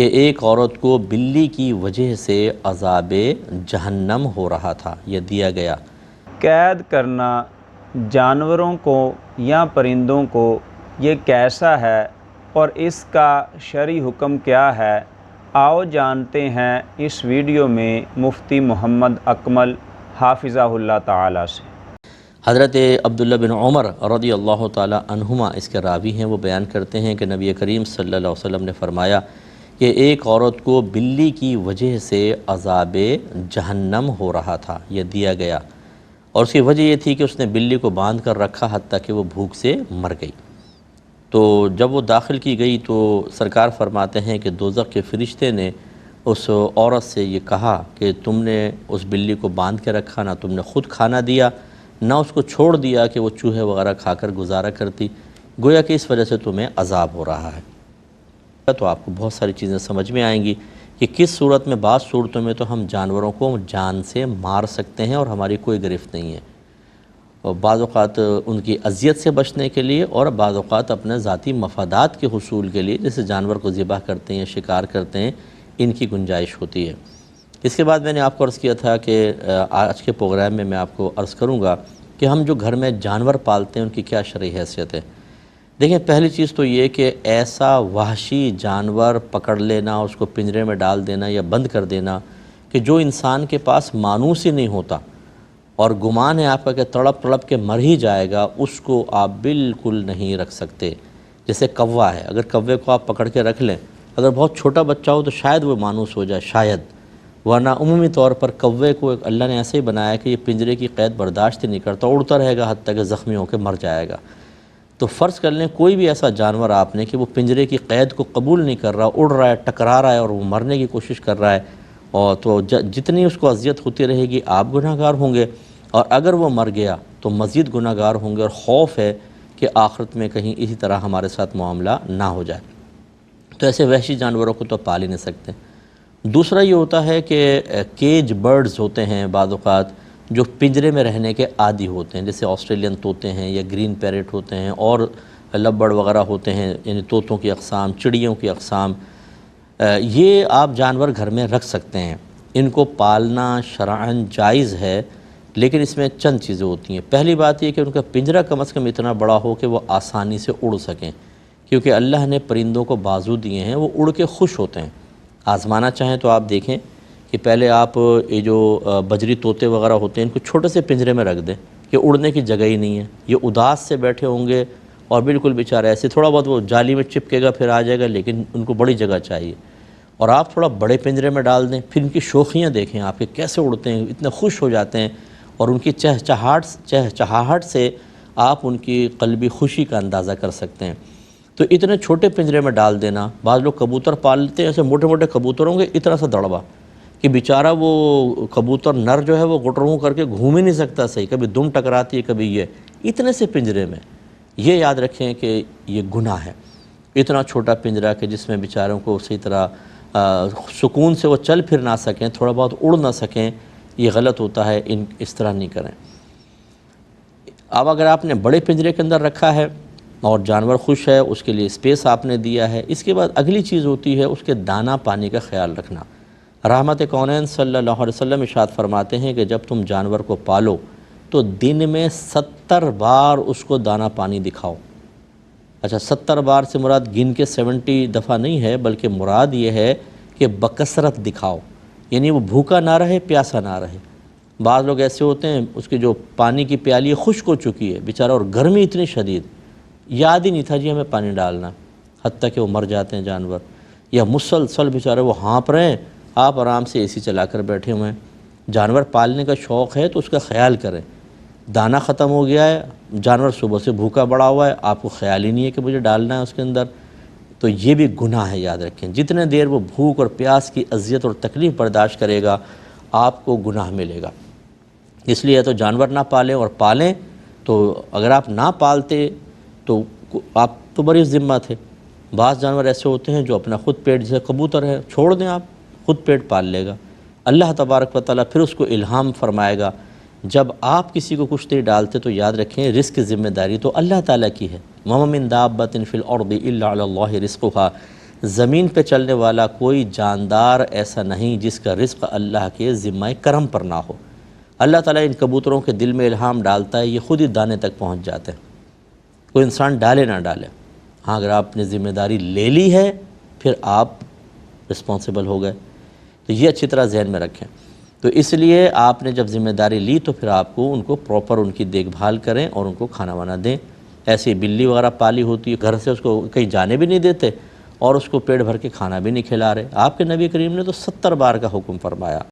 کہ ایک عورت کو بلی کی وجہ سے عذاب جہنم ہو رہا تھا، یہ دیا گیا۔ قید کرنا جانوروں کو یا پرندوں کو یہ کیسا ہے اور اس کا شرعی حکم کیا ہے؟ آؤ جانتے ہیں اس ویڈیو میں مفتی محمد اکمل حافظہ اللہ تعالی سے۔ حضرت عبداللہ بن عمر رضی اللہ تعالی عنہما اس کے راوی ہیں، وہ بیان کرتے ہیں کہ نبی کریم صلی اللہ علیہ وسلم نے فرمایا کہ ایک عورت کو بلی کی وجہ سے عذاب جہنم ہو رہا تھا، یہ دیا گیا، اور اس کی وجہ یہ تھی کہ اس نے بلی کو باندھ کر رکھا حتیٰ کہ وہ بھوک سے مر گئی۔ تو جب وہ داخل کی گئی تو سرکار فرماتے ہیں کہ دوزخ کے فرشتے نے اس عورت سے یہ کہا کہ تم نے اس بلی کو باندھ کے رکھا، نہ تم نے خود کھانا دیا، نہ اس کو چھوڑ دیا کہ وہ چوہے وغیرہ کھا کر گزارا کرتی، گویا کہ اس وجہ سے تمہیں عذاب ہو رہا ہے۔ تو آپ کو بہت ساری چیزیں سمجھ میں آئیں گی کہ کس صورت میں، بعض صورتوں میں تو ہم جانوروں کو جان سے مار سکتے ہیں اور ہماری کوئی گرفت نہیں ہے، اور بعض اوقات ان کی اذیت سے بچنے کے لیے، اور بعض اوقات اپنے ذاتی مفادات کے حصول کے لیے، جیسے جانور کو ذبح کرتے ہیں، شکار کرتے ہیں، ان کی گنجائش ہوتی ہے۔ اس کے بعد میں نے آپ کو عرض کیا تھا کہ آج کے پروگرام میں آپ کو عرض کروں گا کہ ہم جو گھر میں جانور پالتے ہیں ان کی کیا شرعی حیثیت ہے۔ دیکھیں، پہلی چیز تو یہ کہ ایسا وحشی جانور پکڑ لینا، اس کو پنجرے میں ڈال دینا یا بند کر دینا کہ جو انسان کے پاس مانوس ہی نہیں ہوتا اور گمان ہے آپ کا کہ تڑپ تڑپ کے مر ہی جائے گا، اس کو آپ بالکل نہیں رکھ سکتے۔ جیسے کوا ہے، اگر کوے کو آپ پکڑ کے رکھ لیں، اگر بہت چھوٹا بچہ ہو تو شاید وہ مانوس ہو جائے، شاید، ورنہ عمومی طور پر کوے کو اللہ نے ایسے ہی بنایا کہ یہ پنجرے کی قید برداشت ہی نہیں کرتا، اڑتا رہے گا حتیٰ کہ زخمی ہو کے مر جائے گا۔ تو فرض کر لیں کوئی بھی ایسا جانور آپ نے کہ وہ پنجرے کی قید کو قبول نہیں کر رہا، اڑ رہا ہے، ٹکرا رہا ہے اور وہ مرنے کی کوشش کر رہا ہے، اور تو جتنی اس کو اذیت ہوتی رہے گی آپ گناہ گار ہوں گے، اور اگر وہ مر گیا تو مزید گناہ گار ہوں گے، اور خوف ہے کہ آخرت میں کہیں اسی طرح ہمارے ساتھ معاملہ نہ ہو جائے۔ تو ایسے وحشی جانوروں کو تو پال ہی نہیں سکتے۔ دوسرا یہ ہوتا ہے کہ کیج برڈز ہوتے ہیں بعض اوقات جو پنجرے میں رہنے کے عادی ہوتے ہیں، جیسے آسٹریلین طوطے ہیں یا گرین پیرٹ ہوتے ہیں اور لو برڈ وغیرہ ہوتے ہیں، یعنی طوطوں کی اقسام، چڑیوں کی اقسام، یہ آپ جانور گھر میں رکھ سکتے ہیں۔ ان کو پالنا شرعاً جائز ہے، لیکن اس میں چند چیزیں ہوتی ہیں۔ پہلی بات یہ کہ ان کا پنجرہ کم از کم اتنا بڑا ہو کہ وہ آسانی سے اڑ سکیں، کیونکہ اللہ نے پرندوں کو بازو دیے ہیں، وہ اڑ کے خوش ہوتے ہیں۔ آزمانا چاہیں تو آپ دیکھیں کہ پہلے آپ یہ جو بجری طوطے وغیرہ ہوتے ہیں ان کو چھوٹے سے پنجرے میں رکھ دیں کہ اڑنے کی جگہ ہی نہیں ہے، یہ اداس سے بیٹھے ہوں گے اور بالکل بیچارے ایسے، تھوڑا بہت وہ جالی میں چپکے گا پھر آ جائے گا، لیکن ان کو بڑی جگہ چاہیے، اور آپ تھوڑا بڑے پنجرے میں ڈال دیں، پھر ان کی شوخیاں دیکھیں آپ کہ کیسے اڑتے ہیں، اتنے خوش ہو جاتے ہیں، اور ان کی چہچہاہٹ سے آپ ان کی قلبی خوشی کا اندازہ کر سکتے ہیں۔ تو اتنے چھوٹے پنجرے میں ڈال دینا، بعض لوگ کبوتر پالتے ہیں، ایسے موٹے موٹے کبوتر ہوں گے اتنا سا دڑبا کہ بیچارہ وہ کبوتر نر جو ہے وہ گٹروں کر کے گھوم ہی نہیں سکتا صحیح، کبھی دم ٹکراتی ہے، کبھی یہ، اتنے سے پنجرے میں۔ یہ یاد رکھیں کہ یہ گناہ ہے، اتنا چھوٹا پنجرہ کہ جس میں بیچاروں کو صحیح طرح سکون سے وہ چل پھر نہ سکیں، تھوڑا بہت اڑ نہ سکیں، یہ غلط ہوتا ہے، اس طرح نہیں کریں۔ اب اگر آپ نے بڑے پنجرے کے اندر رکھا ہے اور جانور خوش ہے، اس کے لیے اسپیس آپ نے دیا ہے، اس کے بعد اگلی چیز ہوتی ہے اس کے دانہ پانی کا خیال رکھنا۔ رحمت کونین صلی اللہ علیہ وسلم ارشاد فرماتے ہیں کہ جب تم جانور کو پالو تو دن میں 70 بار اس کو دانہ پانی دکھاؤ۔ اچھا، 70 بار سے مراد گن کے 70 دفعہ نہیں ہے، بلکہ مراد یہ ہے کہ بکثرت دکھاؤ، یعنی وہ بھوکا نہ رہے، پیاسا نہ رہے۔ بعض لوگ ایسے ہوتے ہیں اس کی جو پانی کی پیالی خشک ہو چکی ہے بیچارہ، اور گرمی اتنی شدید، یاد ہی نہیں تھا جی ہمیں پانی ڈالنا، حتیٰ کہ وہ مر جاتے ہیں جانور، یا مسلسل بیچارے وہ ہانپ رہے ہیں، آپ آرام سے اے سی چلا کر بیٹھے ہوئے ہیں۔ جانور پالنے کا شوق ہے تو اس کا خیال کریں۔ دانہ ختم ہو گیا ہے، جانور صبح سے بھوکا بڑا ہوا ہے، آپ کو خیال ہی نہیں ہے کہ مجھے ڈالنا ہے اس کے اندر، تو یہ بھی گناہ ہے، یاد رکھیں۔ جتنے دیر وہ بھوک اور پیاس کی اذیت اور تکلیف برداشت کرے گا آپ کو گناہ ملے گا۔ اس لیے تو جانور نہ پالیں، اور پالیں تو اگر آپ نہ پالتے تو آپ تو بری ذمہ تھے۔ بعض جانور ایسے ہوتے ہیں جو اپنا خود پیٹ، جیسے کبوتر ہے، چھوڑ دیں آپ، خود پیٹ پال لے گا۔ اللہ تبارک و تعالیٰ پھر اس کو الہام فرمائے گا۔ جب آپ کسی کو کچھ نہیں ڈالتے تو یاد رکھیں رزق کی ذمہ داری تو اللہ تعالیٰ کی ہے۔ وَمَا مِن دَابَّةٍ فِي الْأَرْضِ إِلَّا عَلَى اللَّهِ رِزْقُهَا، زمین پہ چلنے والا کوئی جاندار ایسا نہیں جس کا رزق اللہ کے ذمہ کرم پر نہ ہو۔ اللہ تعالیٰ ان کبوتروں کے دل میں الہام ڈالتا ہے، یہ خود ہی دانے تک پہنچ جاتے ہیں، کوئی انسان ڈالے نہ ڈالے۔ ہاں اگر آپ نے ذمہ داری لے لی ہے پھر آپ رسپانسیبل ہو گئے، تو یہ اچھی طرح ذہن میں رکھیں۔ تو اس لیے آپ نے جب ذمہ داری لی تو پھر آپ کو ان کو پراپر ان کی دیکھ بھال کریں اور ان کو کھانا وانا دیں۔ ایسی بلی وغیرہ پالی ہوتی ہے، گھر سے اس کو کہیں جانے بھی نہیں دیتے اور اس کو پیٹ بھر کے کھانا بھی نہیں کھلا رہے، آپ کے نبی کریم نے تو 70 بار کا حکم فرمایا۔